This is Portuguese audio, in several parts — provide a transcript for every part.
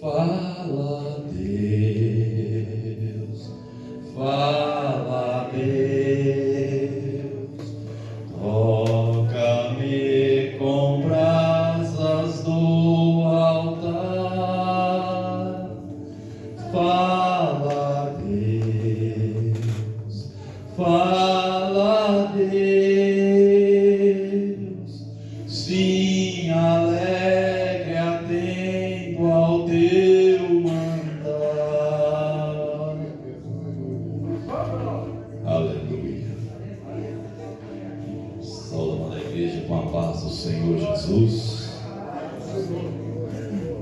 Fala, Deus, fala, Deus, toca-me com brasas do altar. Fala, Deus, fala, Deus, sim, alegre atento ao teu mandar. Aleluia. Saúde da igreja com a paz do Senhor Jesus.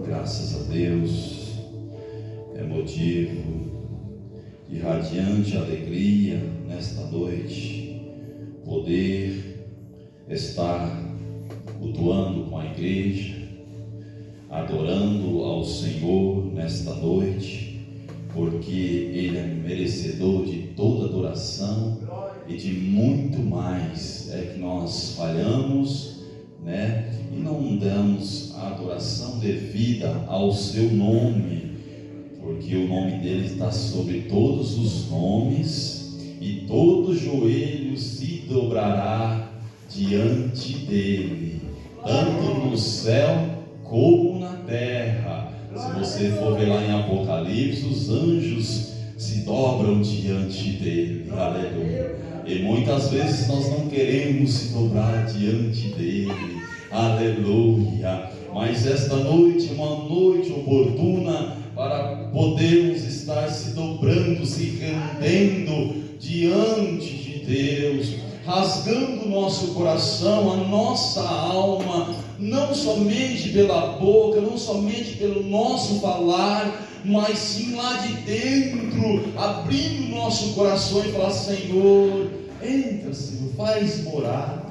Graças a Deus. É motivo de radiante alegria nesta noite poder estar cultuando com a igreja, adorando ao Senhor nesta noite, porque Ele é merecedor de toda adoração e de muito mais. É que nós falhamos, né? E não damos a adoração devida ao seu nome, porque o nome dele está sobre todos os nomes, e todo joelho se dobrará diante dele, tanto no céu como na terra. Se você for ver lá em Apocalipse, os anjos se dobram diante dele. Aleluia. E muitas vezes nós não queremos se dobrar diante dele. Aleluia. Mas esta noite é uma noite oportuna para podermos estar se dobrando, se rendendo diante de Deus, rasgando o nosso coração, a nossa alma, não somente pela boca, não somente pelo nosso falar, mas sim lá de dentro, abrindo o nosso coração e falar: Senhor, entra, Senhor, faz morada.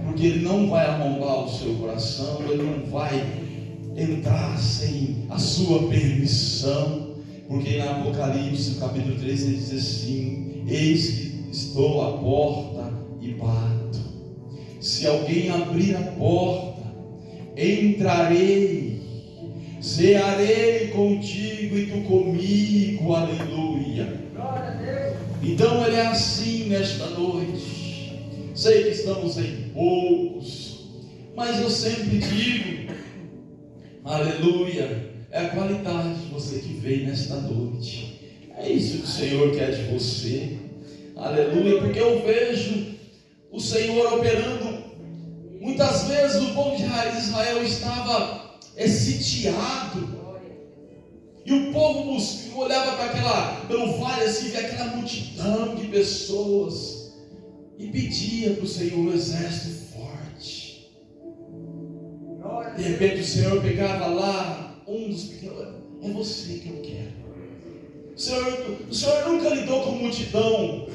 Porque Ele não vai arrombar o seu coração, Ele não vai entrar sem a sua permissão, porque na Apocalipse, capítulo 3, ele diz assim: eis que estou à porta e bato. Se alguém abrir a porta, entrarei, cearei contigo e tu comigo. Aleluia. Então Ele é assim nesta noite. Sei que estamos em poucos, mas eu sempre digo: aleluia, é a qualidade de você que veio nesta noite. É isso que o Senhor quer de você. Aleluia, porque eu vejo o Senhor operando. Muitas vezes o povo de Israel estava sitiado, e o povo olhava para pelo vale assim, via aquela multidão de pessoas, e pedia para o Senhor um exército forte. De repente o Senhor pegava lá um dos pequenos: é você que eu quero. O Senhor nunca lidou com multidão,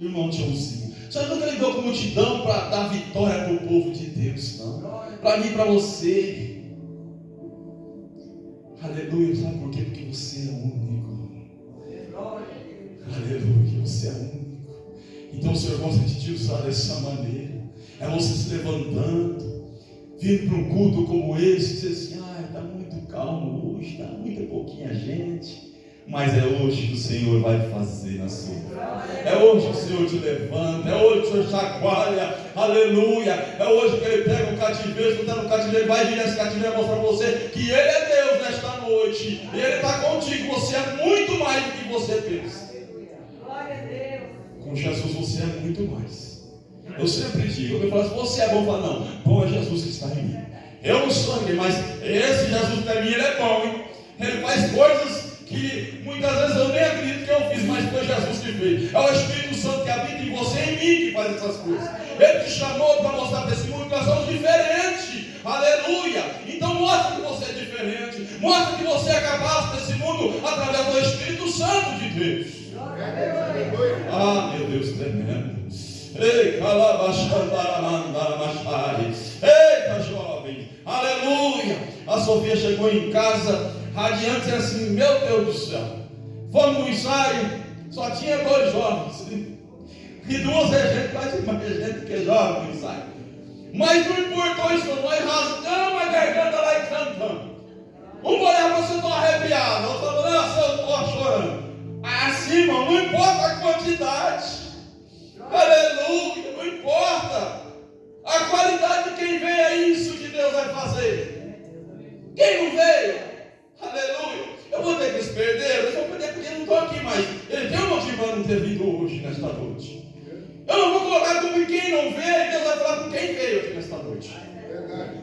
irmão Tiozinho. O Senhor nunca lidou com multidão para dar vitória para o povo de Deus, não. Para mim e para você. Aleluia. Sabe por quê? Porque você é único. Aleluia. Você é único. Então o Senhor gosta de te usar dessa maneira. É você se levantando, vindo para um culto como esse, dizer assim: está muito calmo hoje, está muito pouquinha gente. Mas é hoje que o Senhor vai fazer na sua vida. É hoje que o Senhor te levanta. É hoje que o Senhor chacoalha. Aleluia. É hoje que Ele pega o cativeiro. Se você está no cativeiro, vai vir nesse cativeiro e mostrar para você que Ele é Deus nesta noite. E Ele está contigo. Você é muito mais do que você pensa. Com Jesus você é muito mais. Eu sempre digo, eu falo assim: você é bom. Eu falo: não, bom é Jesus que está em mim. Eu não sou ninguém, mas esse Jesus que está em mim, Ele é bom, hein? Ele faz coisas que muitas vezes eu nem acredito que eu fiz, mas foi Jesus que fez. É o Espírito Santo que habita em você e em mim que faz essas coisas. Ele te chamou para mostrar testemunho que nós somos diferentes. Aleluia. Então mostra que você é diferente. Mostra que você é capaz desse mundo através do Espírito Santo de Deus. Ah, meu Deus, tremendo. Ei, eita, jovem. Aleluia. A Sofia chegou em casa radiante e assim: meu Deus do céu, fomos no ensaio, só tinha 2 jovens, e 2 é gente, quase mais gente que jovem no ensaio. Mas não importou isso, nós rasgamos a garganta lá e cantamos. Um é isso que Deus vai fazer. Quem não veio? Aleluia. Eu vou ter que se perder, eu vou perder porque eu não estou aqui mais. Ele tem um motivo para não ter vindo hoje, nesta noite. Eu não vou colocar como quem não veio, Deus vai falar com quem veio aqui nesta noite.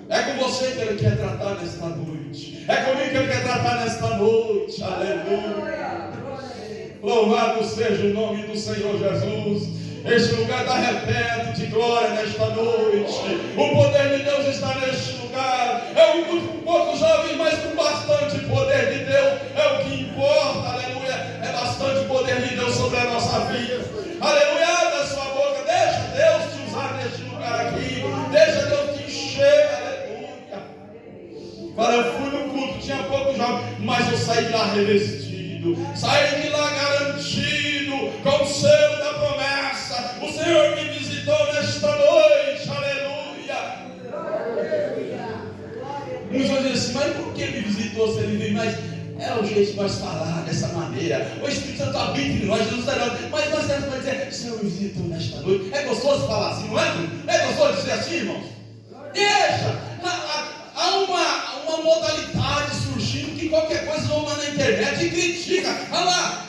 É com você que Ele quer tratar nesta noite. É comigo que Ele quer tratar nesta noite. Aleluia. Louvado seja o nome do Senhor Jesus. Este lugar está repleto de glória nesta noite. O poder de Deus está neste lugar. É um grupo com poucos jovens, mas com bastante poder de Deus. É o que importa, aleluia. É bastante poder de Deus sobre a nossa vida. Aleluia, abre a sua boca. Deixa Deus te usar neste lugar aqui. Deixa Deus te encher, aleluia. Fala, eu fui no culto, tinha poucos jovens, mas eu saí de lá revestido. Saí de lá garantido, com o selo da promessa. O Senhor me visitou nesta noite, aleluia. Muitos vão dizer assim, mas por que me visitou se Ele veio? Mas é o jeito de nós falar dessa maneira. O Espírito Santo habita em nós, Jesus está em nós. Mas nós temos que dizer, o Senhor me visitou nesta noite. É gostoso falar assim, não é? É gostoso dizer assim, irmãos? Deixa. Há uma modalidade surgindo que qualquer coisa vão lá na internet e critica. Olha lá,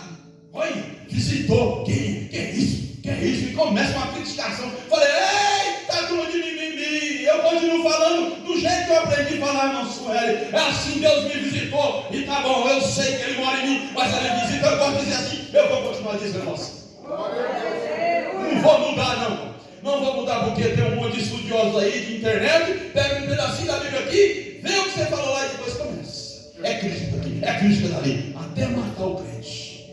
olha, visitou, que é isso? Que é isso? E começa uma criticação. Falei, eita, turma de mimimi. Eu continuo falando do jeito que eu aprendi a falar, irmão Sueli. É assim, Deus me visitou. E tá bom, eu sei que Ele mora em mim, mas Ele me visita, eu posso dizer assim, eu vou continuar dizendo assim. Não vou mudar, não. Não vou mudar porque tem um monte de estudiosos aí de internet, pega um pedacinho da Bíblia aqui, vê o que você falou lá e depois começa. É crítica aqui, é crítica dali, até matar o crente.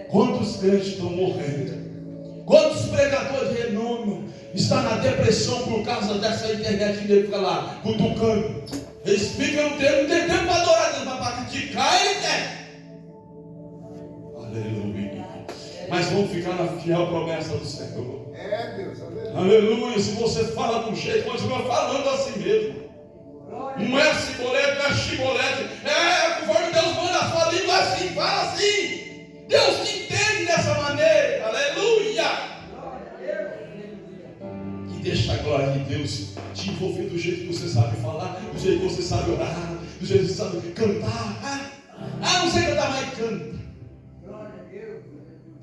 Quantos crentes estão morrendo? Quantos pregadores de renome estão na depressão por causa dessa internet que ele fica lá, cutucando? Eles ficam não tem tempo para adorar Deus, mas para criticar ele tem. Aleluia. Mas vamos ficar na fiel promessa do Senhor. É, Deus, aleluia. Se você fala do jeito, continua falando assim mesmo. Não é cibolete, não é chibolete. É conforme Deus manda a sua língua assim, fala assim. Deus te entende dessa maneira. Aleluia. E deixa a glória de Deus te envolver do jeito que você sabe falar, do jeito que você sabe orar, do jeito que você sabe cantar. Não sei cantar, mas canta.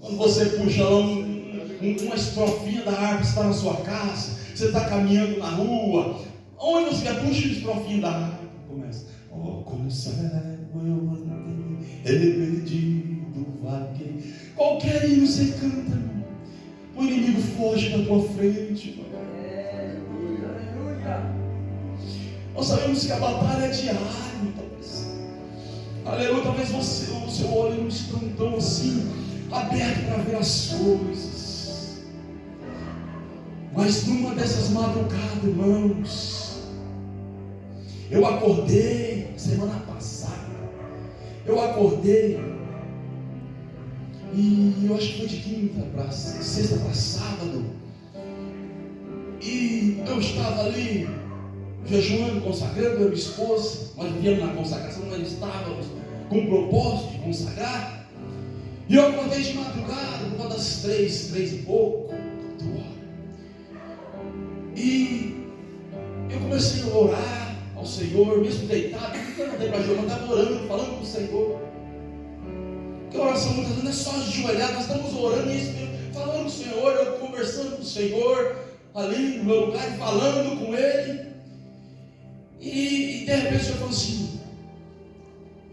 Quando você puxa lá uma estrofinha da harpa, você está na sua casa, você está caminhando na rua, onde você quer, puxa a estrofinha da harpa, começa. Como céu eu andei, perdido vaguei. Qualquer hino você canta, irmão. O inimigo foge da tua frente, irmão. Nós sabemos que a batalha é diária, talvez. Aleluia, talvez o seu olho não esteja tão assim aberto para ver as coisas. Mas numa dessas madrugadas, irmãos, eu acordei semana passada. Eu acordei e eu acho que foi de quinta para sexta para sábado. E eu estava ali jejuando, consagrando, eu e minha esposa. Nós vivíamos na consagração, nós estávamos com o propósito de consagrar. E eu acordei de madrugada, por volta das 3 e pouco, 4 horas. E eu comecei a orar ao Senhor, mesmo deitado, porque eu não dei para jejuar, eu estava orando, falando com o Senhor. Porque a oração muitas vezes não é só ajoelhar, nós estamos orando e falando com o Senhor, eu conversando com o Senhor, ali no meu lugar, falando com Ele. E de repente o Senhor falou assim: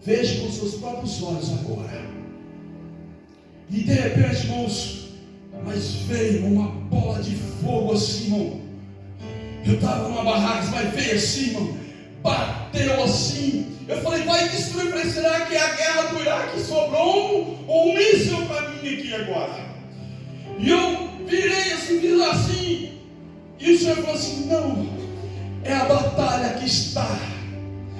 veja com seus próprios olhos agora. E de repente, irmãos, mas veio uma bola de fogo assim, irmão. Eu estava numa barraca, mas veio assim, irmão, bateu assim. Eu falei, vai destruir. Falei, será que é a guerra do Iraque? Sobrou um míssil para mim aqui agora. E eu virei assim, e o Senhor falou assim: não, é a batalha que está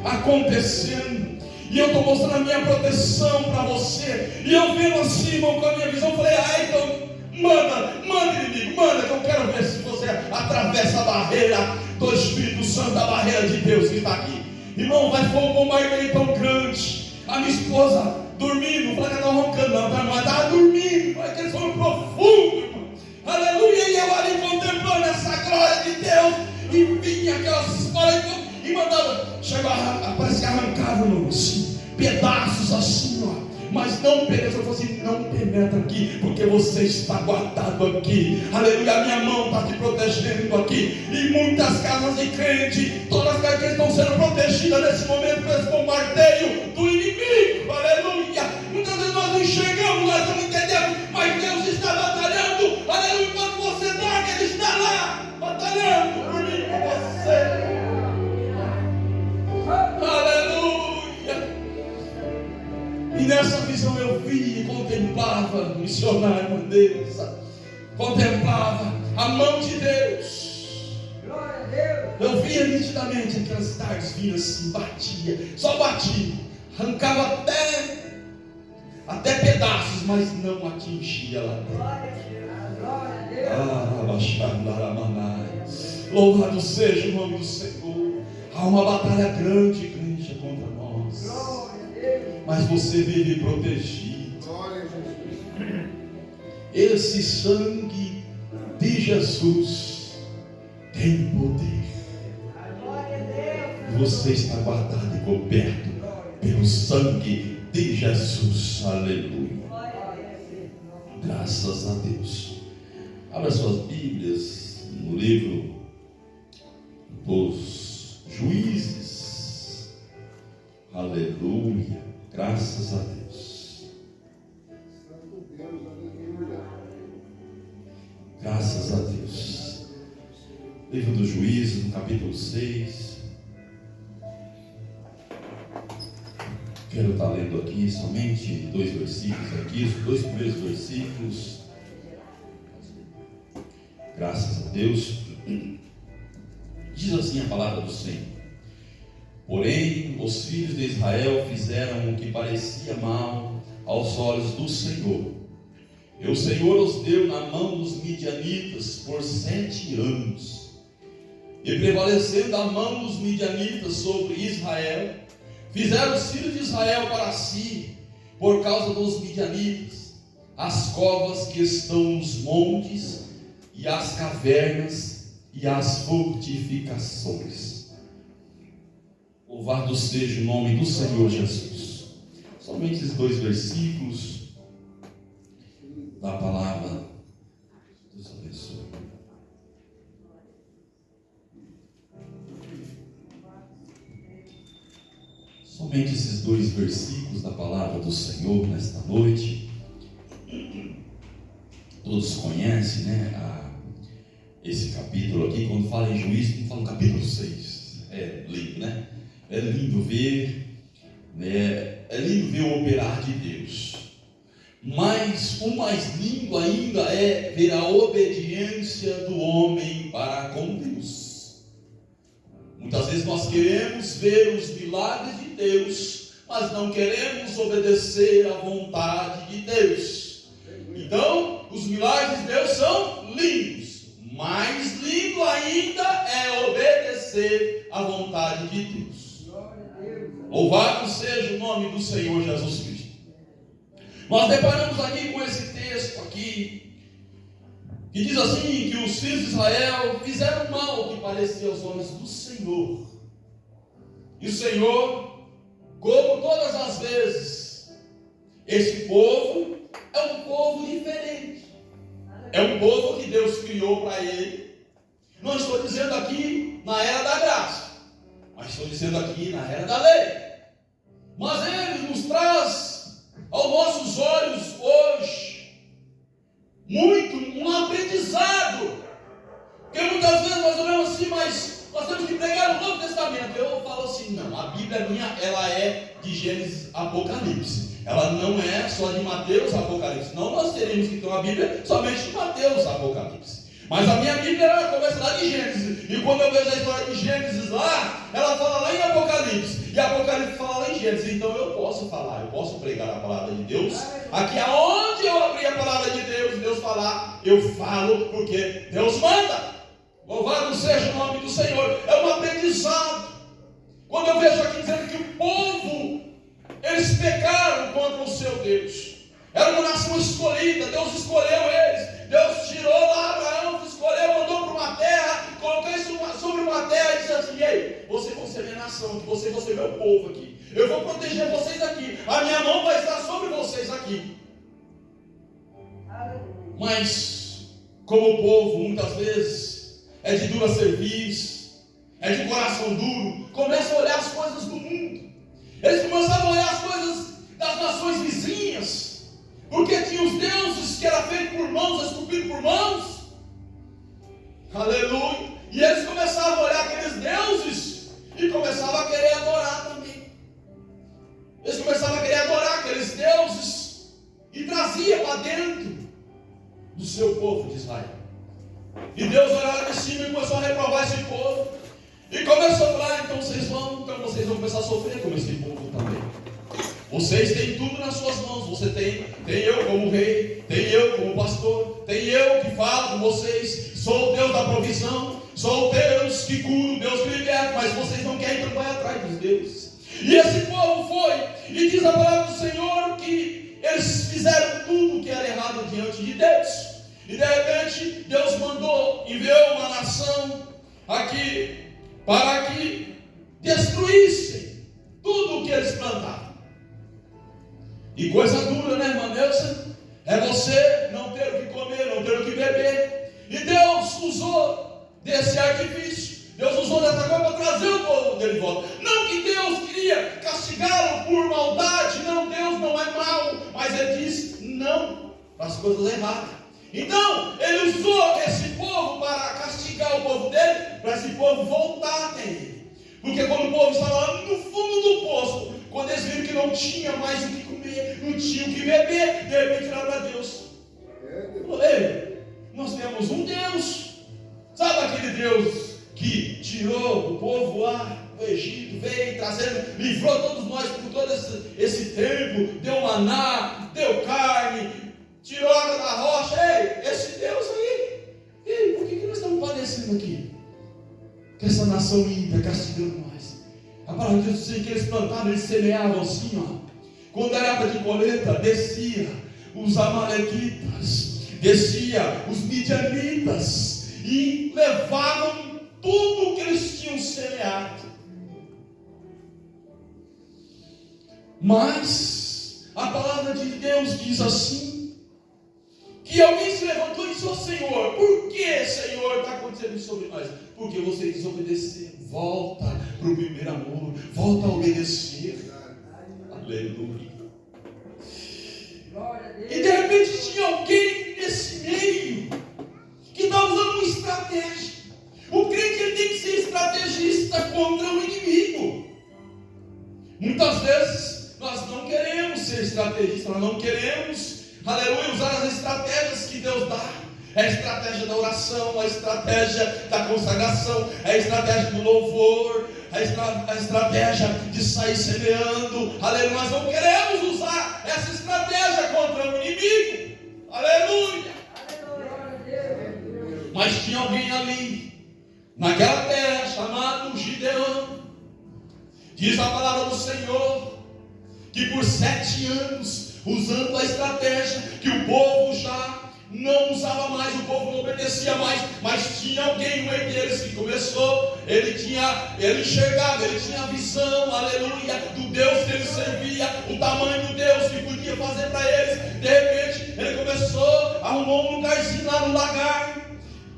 acontecendo. E eu estou mostrando a minha proteção para você. E eu vendo assim, irmão, com a minha visão, falei, então manda inimigo, manda, que eu quero ver se você atravessa a barreira do Espírito Santo, a barreira de Deus que está aqui. Irmão, vai for um bombardeio tão grande. A minha esposa dormindo, não falei que ela estava roncando, não, ela estava dormindo, falei que eles foram profundos, irmão. Aleluia, e eu ali contemplando essa glória de Deus. E vinha aquelas escolas e mandava, chegava, parece que arrancava, irmão, assim, pedaços assim, ó. Mas não penetra, eu falei assim, não penetra aqui, porque você está guardado aqui. Aleluia, a minha mão está te protegendo aqui. E muitas casas de crente, todas as casas de crente estão sendo protegidas nesse momento por esse bombardeio do inimigo. Aleluia. Muitas vezes nós não enxergamos, nós não entendemos, mas Deus está batalhando. Aleluia, enquanto você dorme, Ele está lá, batalhando por mim, por você. E nessa visão eu vi e contemplava o missionário Mandessa, contemplava a mão de Deus. Eu via nitidamente aquelas tardes vindo assim, batia, só batia, arrancava até pedaços, mas não atingia lá dentro. Louvado seja o nome do Senhor. Há uma batalha grande, igreja, contra nós. Mas você vive protegido. Esse sangue de Jesus tem poder. Você está guardado e coberto pelo sangue de Jesus. Aleluia. Graças a Deus. Abra suas Bíblias no livro dos Juízes. Aleluia. Graças a Deus. Graças a Deus. Livro dos Juízes, no capítulo 6. Quero estar lendo aqui somente 2 versículos aqui, os 2 primeiros versículos. Graças a Deus. Diz assim a palavra do Senhor: porém, os filhos de Israel fizeram o que parecia mal aos olhos do Senhor. E o Senhor os deu na mão dos midianitas por 7 anos. E prevalecendo a mão dos midianitas sobre Israel, fizeram os filhos de Israel para si, por causa dos midianitas, as covas que estão nos montes, e as cavernas, e as fortificações. Louvado seja o nome do Senhor Jesus. Somente esses 2 versículos da palavra. Deus abençoe. Somente esses 2 versículos da palavra do Senhor nesta noite. Todos conhecem, né? Esse capítulo aqui, quando fala em juízo, não fala no capítulo 6. É lindo, né? É lindo ver, né? É lindo ver o operar de Deus. Mas o mais lindo ainda é ver a obediência do homem para com Deus. Muitas vezes nós queremos ver os milagres de Deus, mas não queremos obedecer à vontade de Deus. Então, os milagres de Deus são lindos. Mais lindo ainda é obedecer à vontade de Deus. Louvado seja o nome do Senhor Jesus Cristo. Nós deparamos aqui com esse texto aqui, que diz assim, que os filhos de Israel fizeram mal que parecia aos olhos do Senhor. E o Senhor, como todas as vezes, esse povo é um povo diferente. É um povo que Deus criou para Ele. Não estou dizendo aqui na era da graça, mas estou dizendo aqui na era da lei. Mas Ele nos traz aos nossos olhos hoje muito um aprendizado. Porque muitas vezes nós olhamos assim, mas nós temos que pregar o Novo Testamento. Eu falo assim, não, a Bíblia minha, ela é de Gênesis a Apocalipse. Ela não é só de Mateus a Apocalipse. Não, nós teríamos que ter uma Bíblia somente de Mateus a Apocalipse. Mas a minha Bíblia, ela começa lá de Gênesis. E quando eu vejo a história de Gênesis lá, ela fala lá em Apocalipse. E Apocalipse fala lá em Gênesis. Então eu posso falar, eu posso pregar a palavra de Deus. Aqui aonde eu abrir a palavra de Deus, Deus falar, eu falo porque Deus manda. Louvado seja o nome do Senhor. É um aprendizado. Quando eu vejo aqui dizendo que o povo, eles pecaram contra o seu Deus. Era uma nação escolhida, Deus escolheu eles. Deus tirou lá Abraão, escolheu, mandou para uma terra, colocou isso sobre uma terra e nação, que vocês vão ser meu povo aqui. Eu vou proteger vocês aqui. A minha mão vai estar sobre vocês aqui. Mas, como o povo, muitas vezes, é de dura cerviz, é de coração duro, começa a olhar as coisas do mundo. Eles começaram a olhar as coisas das nações vizinhas, porque tinha os deuses que eram feitos por mãos, esculpidos por mãos. Aleluia. E eles começavam a olhar aqueles deuses e começavam a querer adorar também. Eles começavam a querer adorar aqueles deuses e trazia para dentro do seu povo de Israel. E Deus olhava de cima e começou a reprovar esse povo. E começou a falar, então vocês vão começar a sofrer como esse povo também. Vocês têm tudo nas suas mãos. Você tem eu como rei, tem eu como pastor, tem eu que falo com vocês. Sou o Deus da provisão, sou o Deus que cura, o Deus que liberta, mas vocês não querem, então vai atrás dos deuses. E esse povo foi, e diz a palavra do Senhor que eles fizeram tudo o que era errado diante de Deus. E de repente Deus mandou, enviou uma nação aqui para que destruíssem tudo o que eles plantaram. E coisa dura, né, irmã Neuza? É você não ter o que comer, não ter o que beber. E Deus usou desse artifício, Deus usou dessa coisa para trazer o povo dele de volta. Não que Deus queria castigá-lo por maldade, não, Deus não é mau, mas ele diz não para as coisas erradas. Então, ele usou esse povo para castigar o povo dele, para esse povo voltar até ele. Porque quando o povo estava lá no fundo do poço, quando eles viram que não tinha mais o que comer, não tinha o que beber, de repente olharam para Deus. Ei, nós temos um Deus. Sabe aquele Deus que tirou o povo lá do Egito, veio trazendo, livrou todos nós por todo esse tempo, deu maná, deu carne, tirou água da rocha. Ei, esse Deus aí. Ei, por que nós estamos padecendo aqui? Que essa nação ímpia castigando nós. A palavra de Deus diz que eles plantavam, eles semeavam assim, ó. Quando era época de colheita, descia os amalequitas, descia os midianitas e levavam tudo o que eles tinham semeado. Mas a palavra de Deus diz assim, que alguém se levantou e disse: "Ó Senhor, por que, Senhor, está acontecendo isso sobre nós?" Porque vocês desobedeceram. Volta para o primeiro amor, volta a obedecer. Aleluia. E de repente tinha alguém nesse meio que estava usando uma estratégia. O crente ele tem que ser estrategista contra o inimigo. Muitas vezes nós não queremos ser estrategistas, nós não queremos, aleluia, usar as estratégias que Deus dá. É a estratégia da oração, a estratégia da consagração, é a estratégia do louvor, a estratégia de sair semeando. Aleluia, nós não queremos usar essa estratégia contra o inimigo. Aleluia. Mas tinha alguém ali, naquela terra, chamado Gideão. Diz a palavra do Senhor, que por 7 anos, usando a estratégia que o povo já não usava mais, o povo não obedecia mais, mas tinha alguém no meio deles que começou, ele enxergava, ele tinha a visão, aleluia, do Deus que ele servia, o tamanho do Deus que podia fazer para eles. De repente, ele arrumou um lugarzinho lá no lagar,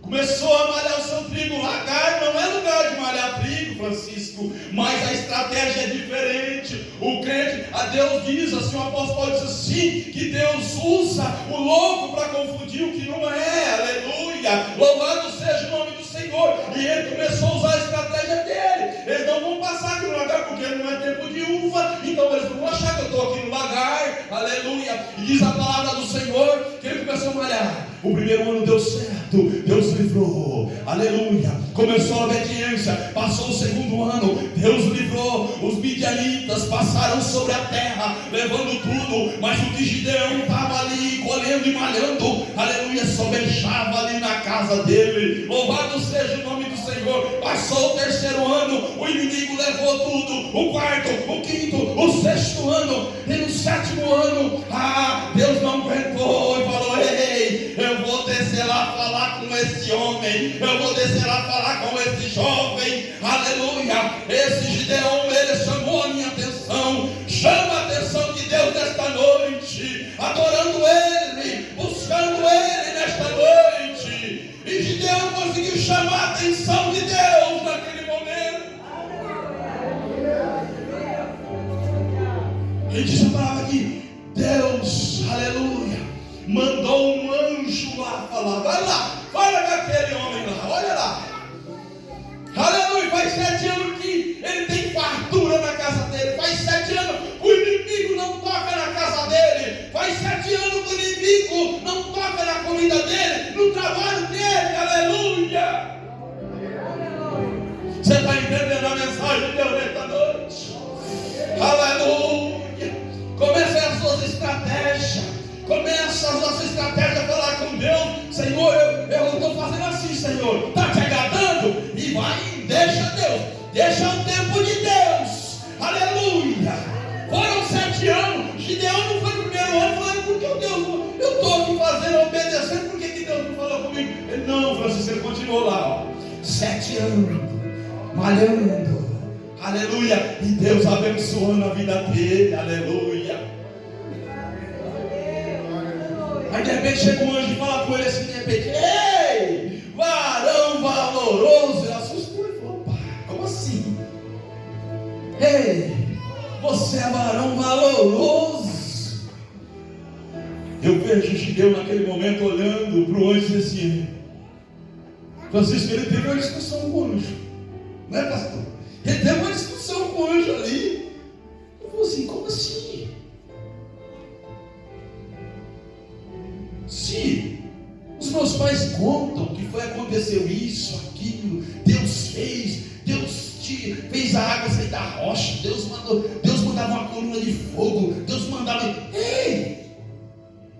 começou a malhar o seu trigo. Lagar não é lugar de malhar trigo, Francisco, mas a estratégia é diferente. O crente, a Deus diz assim, o apóstolo Paulo diz assim, que Deus usa o louco para confundir o que não é. Aleluia, louvado seja o nome do Senhor. E ele começou a usar a estratégia dele. Eles não vão passar aqui no lagar porque não é tempo de uva, então eles não vão achar que eu estou aqui no lagar. Aleluia. E diz a palavra do Senhor que ele começou a malhar. O primeiro ano deu certo, Deus livrou, aleluia, começou a obediência. Passou o segundo ano, Deus livrou. Os midianitas passaram sobre a terra, levando tudo, mas o que Gideão estava ali, colhendo e malhando, aleluia, sobejava ali na casa dele. Louvado seja o nome do Senhor. Passou o terceiro ano, o inimigo levou tudo, o quarto, o quinto, o sexto ano, e no sétimo ano, Deus não aguentou e falou: ei, eu vou descer lá falar com esse homem, eu vou descer lá falar com esse jovem, aleluia. Esse Gideão Ele diz a palavra que Deus, aleluia, mandou um anjo lá falar: vai lá, fala com aquele homem lá, olha lá. Aleluia, faz 7 anos que ele tem fartura na casa dele. Faz 7 anos que o inimigo não toca na casa dele. Faz 7 anos que o inimigo não toca na comida dele, no trabalho dele. Aleluia. Você está entendendo a mensagem de Deus nesta noite? Aleluia. Começa as suas estratégias. Começa a nossa estratégia a falar com Deus: Senhor, eu estou fazendo assim, Senhor, está te agradando? E vai, deixa Deus, deixa o tempo de Deus, aleluia. Foram 7 anos, Gideão não foi no primeiro ano falando: porque Deus, eu estou aqui fazendo, obedecendo, por que Deus não falou comigo? Ele: não, Francisco, ele continuou lá, ó, 7 anos, malhando, aleluia, e Deus abençoando a vida dele, aleluia. Aí de repente chega um anjo e fala com ele assim, de repente: ei, varão valoroso. Ele assustou e falou: pá, como assim? Ei, você é varão valoroso. Eu vejo Gideão naquele momento olhando para o anjo e disse assim: Francisco, ele teve uma discussão com o anjo, não é, pastor? Ele teve uma discussão com o anjo ali. Ele falou assim: como assim? Se os meus pais contam que aconteceu isso, aquilo, Deus fez a água sair da rocha, Deus mandava uma coluna de fogo, Deus mandava. Ei!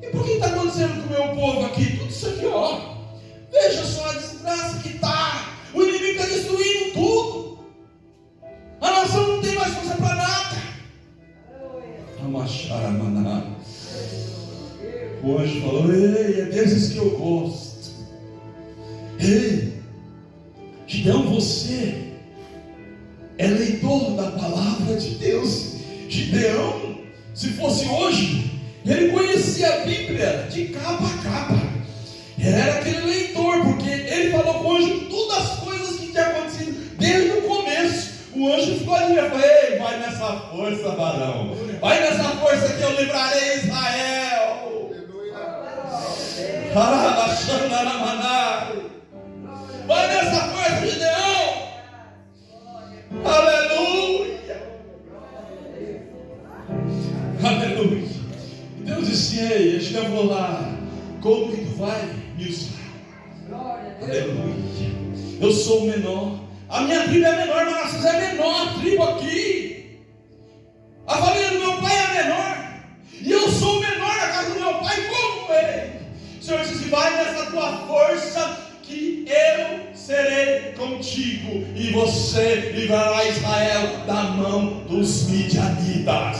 E por que está acontecendo com o meu povo aqui? Tudo isso aqui, ó. Veja só a desgraça que está. O inimigo está destruindo tudo. A nação não tem mais força para nada. Amacharamanã. O anjo falou: ei, é desses que eu gosto. Ei, Gideão, você é leitor da palavra de Deus. Gideão, se fosse hoje, ele conhecia a Bíblia de capa a capa. Ele era aquele leitor, porque ele falou com o anjo todas as coisas que tinham acontecido desde o começo. O anjo ficou ali e falou: ei, vai nessa força, varão, vai nessa força que eu livrarei Israel. Vai nessa força, Gideão. Aleluia. Aleluia. E Deus disse: ei, Gideão falou lá: como que tu vai me usar? Aleluia. Eu sou o menor. A minha tribo é menor, Manassés é menor a tribo aqui. A família do meu pai é menor. E eu sou o menor na casa do meu pai como ele. O Senhor disse: vai nessa tua força que eu serei contigo e você livrará Israel da mão dos midianitas.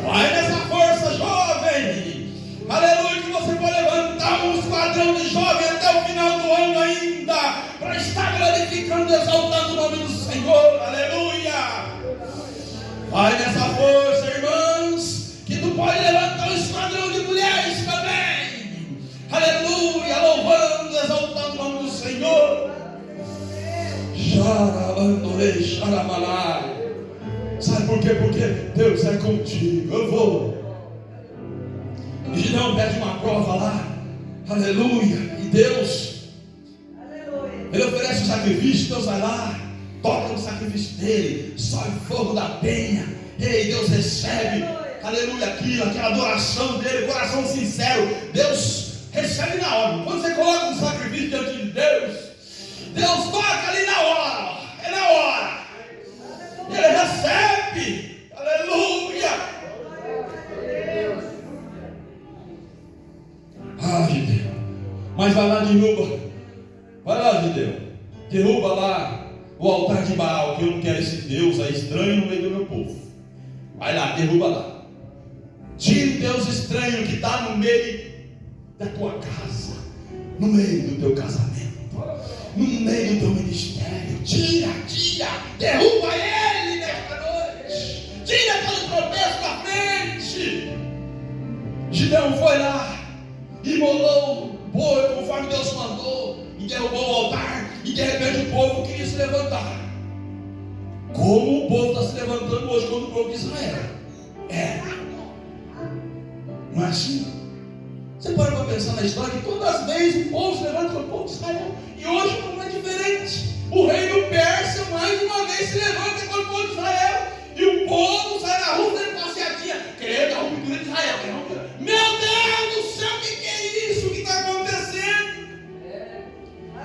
Vai nessa força, jovem. Aleluia, que você pode levantar um esquadrão de jovens até o final do ano ainda, para estar glorificando e exaltando o nome do Senhor. Aleluia. Vai nessa força, irmãos, que tu pode levantar um esquadrão de mulheres também. Aleluia, louvando, exaltando o nome do Senhor. Sabe por quê? Porque Deus é contigo. Eu vou. E Gideão pede uma prova lá. Aleluia. E Deus, ele oferece o sacrifício. Deus vai lá, toca no sacrifício dele, sobe fogo da penha. Ei, Deus recebe, aleluia, aquela adoração dele, coração sincero. Deus recebe na hora. Quando você coloca um sacrifício diante de Deus, Deus toca ali na hora. É na hora. Ele recebe. Aleluia. Ah, Gideão. Mas vai lá, derruba. Vai lá, Gideão. Derruba lá o altar de Baal, que eu não quero esse Deus aí estranho no meio do meu povo. Vai lá, derruba lá. Tira o Deus estranho que está no meio da tua casa, no meio do teu casamento, no meio do teu ministério. Tira, derruba ele nesta noite. Tira todo tropeço da frente. Gideão foi lá, imolou o boi conforme Deus mandou, e derrubou o altar. E de repente o povo queria se levantar, como o povo está se levantando hoje contra o povo de Israel. era. Não é assim? Você para pensar na história que todas as vezes o povo se levanta para o povo de Israel. E hoje não é diferente. O reino persa mais uma vez se levanta contra o povo de Israel. E o povo sai na rua fazendo passeadinha, querendo a ruptura de Israel. Meu Deus do céu, o que é isso que está acontecendo?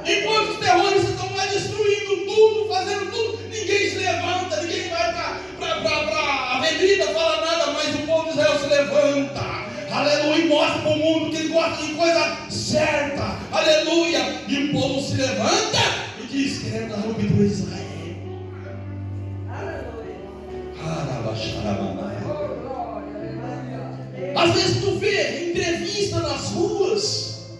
Enquanto os terroristas estão lá destruindo tudo, fazendo tudo, ninguém se levanta, ninguém vai para a avenida, fala nada, mas o povo de Israel se levanta. Aleluia, e mostra para o mundo que ele gosta de coisa certa. Aleluia, e o povo se levanta e diz: queremos a ruptura de Israel. Às vezes tu vê entrevista nas ruas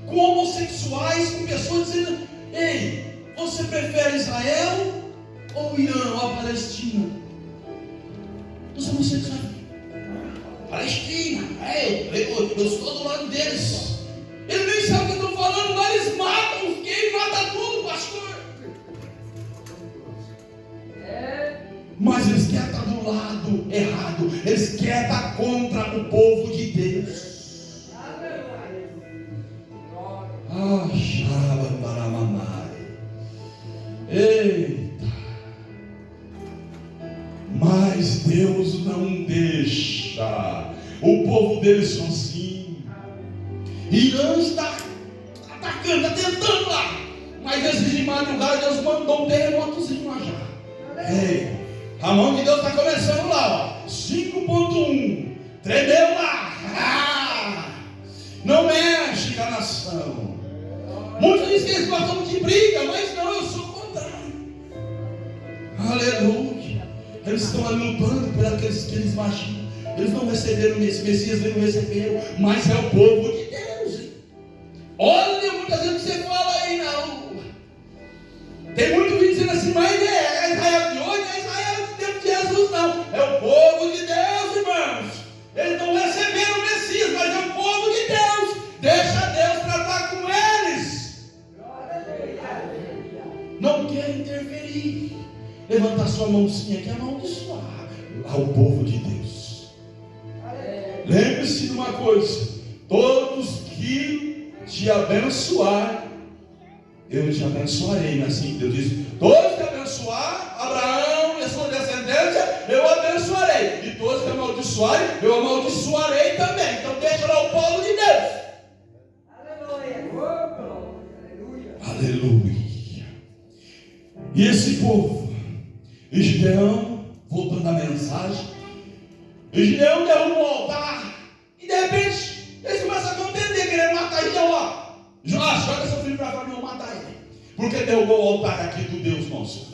com homossexuais, com pessoas dizendo: ei, você prefere Israel ou Irã ou a Palestina? Os homossexuais: Palestina, eu estou do lado deles. Eles nem sabem o que eu estou falando, mas eles matam os gays, matam tudo, pastor. Mas eles querem estar do lado errado, eles querem estar contra o povo de Deus. Eita! Mas Deus não deixa o povo dele sozinho. Irã está atacando, está tentando lá. Mas esses de madrugada Deus mandou um terremotozinho lá já. Ei! A mão de Deus está começando lá, ó. 5.1. Tremeu lá. Não mexe com a nação. Muitos dizem que eles gostam de briga, mas não, eu sou o contrário. Aleluia. Eles estão ali lutando por aqueles que eles imaginam. Eles não receberam esse Messias, eles não receberam, mas é o povo de Deus. Olha muitas vezes que você fala aí na rua. Tem muito vídeo dizendo assim, mas é Israel de hoje, é Israel do tempo de Jesus, não. É o povo de Deus, irmãos. Eles não receberam o Messias, mas é o povo de Deus. Deixa Deus tratar com eles. Não quer interferir. Levanta a sua mãozinha aqui, amaldiçoar ao povo de Deus. Lembre-se de uma coisa: todos que te abençoar, eu te abençoarei. Não é assim que Deus diz? Todos que abençoar Abraão e a sua descendência, eu abençoarei. E todos que amaldiçoarem, eu amaldiçoarei também. Então deixa lá o povo de Deus. Aleluia. Aleluia. E esse povo, e Gideão, voltando à mensagem, e Gideão derruba o altar, e de repente eles começam a contender, querendo matar Gideão lá. Joás, joga seu filho para fora, não matar ele, porque derrubou o altar aqui do Deus nosso.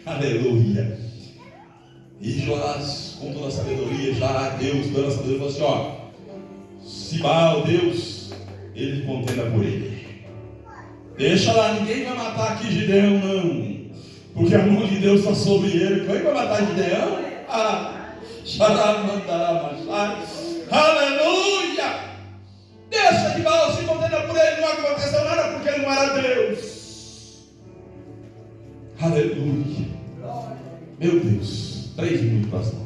Aleluia. E Joás, com toda a sabedoria, já Deus dando a sabedoria, falou assim: ó, se Baal, Deus, ele contenda por ele. Deixa lá, ninguém vai matar aqui Gideão, não, porque a mão de Deus está sobre ele. Quem vai matar Gideão? Aleluia! Deixa que Baal se contenda por ele, não aconteceu nada, porque ele não era Deus. Aleluia. Meu Deus, 3 minutos para as 9.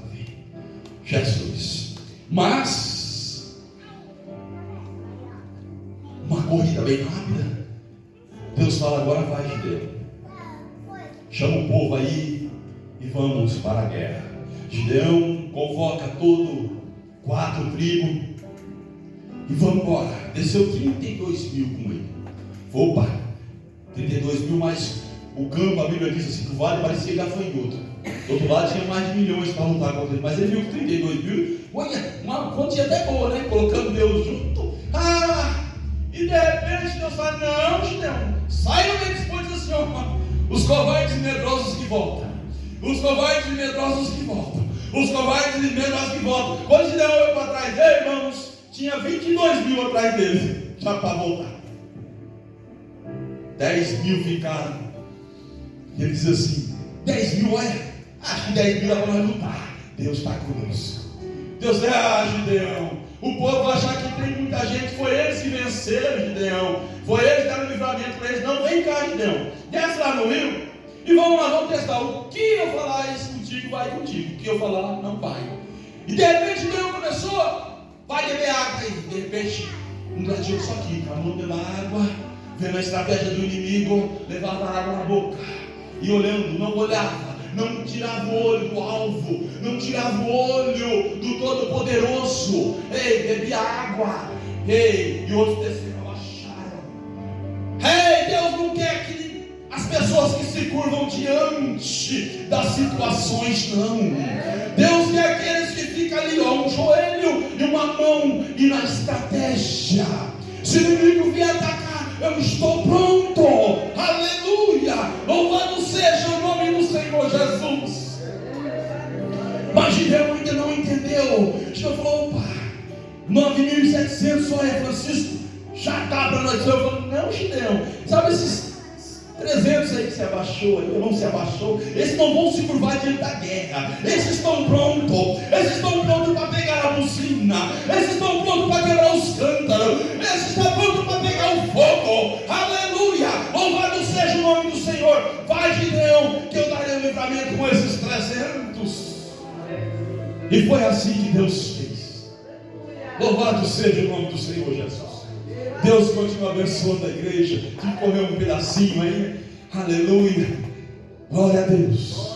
Jesus. Mas uma corrida bem rápida. Deus fala: agora vai, Gideão. Chama o povo aí e vamos para a guerra. Gideão convoca todo 4 tribos e vamos embora. Desceu 32 mil com ele. Opa, 32 mil, mas o campo, a Bíblia diz assim, que o vale parecia gafanhoto. Do outro lado tinha mais de milhões para lutar contra ele, mas ele viu que 32 mil, olha, uma quantia até boa, né? Colocando Deus junto. E de repente Deus fala: não, Gideão, sai no meio dos pontos assim, ó. Os covardes e medrosos que voltam. Os covardes e medrosos que voltam. Os covardes e medrosos que voltam. Quando Gideão olhou para trás, irmãos, tinha 22 mil atrás dele, já para voltar. 10 mil ficaram. E ele diz assim: 10 mil, olha, acho que 10 mil é para nós lutar. Deus está conosco. Deus Gideão, o povo vai achar que tem muita gente. Foi eles que venceram, Gideão. Foi eles que deram livramento para eles. Não, vem cá, Gideão, desce lá no rio e vamos lá, vamos testar. O que eu falar isso contigo, vai contigo. O que eu falar, não vai. E de repente Gideão começou, vai beber água aí. De repente, um gladiador só aqui, com a mão dentro da água, vendo a estratégia do inimigo, levava a água na boca. E olhando, não olhava, não tirava o olho do alvo, não tirava o olho do Todo-Poderoso. Ei, bebia água. Ei, e outros desceram, abaixaram. Ei, Deus não quer que as pessoas que se curvam diante das situações, não. Deus quer aqueles que ficam ali, ó, um joelho e uma mão, e na estratégia. Se o inimigo vier atacar, eu estou pronto. Aleluia! Louvado seja o nome do Senhor Jesus. Mas Gideão ainda não entendeu. Gideão falou, opa, 9.700 só é, Francisco, já dá para nós. Eu falei, não, Gideão, sabe esses 300 aí que se abaixou, aí não se abaixou, esses não vão se curvar diante da guerra. Esses estão prontos, esses estão prontos para pegar a buzina, esses estão prontos para quebrar os cântaros, esses estão prontos para pegar o fogo. Aleluia! Louvado seja o nome do Senhor. Vai, Gideão, que eu darei o livramento com esses 300. E foi assim que Deus fez. Louvado seja o nome do Senhor Jesus. Deus continua abençoando a igreja. Que correu um pedacinho aí. Aleluia. Glória a Deus.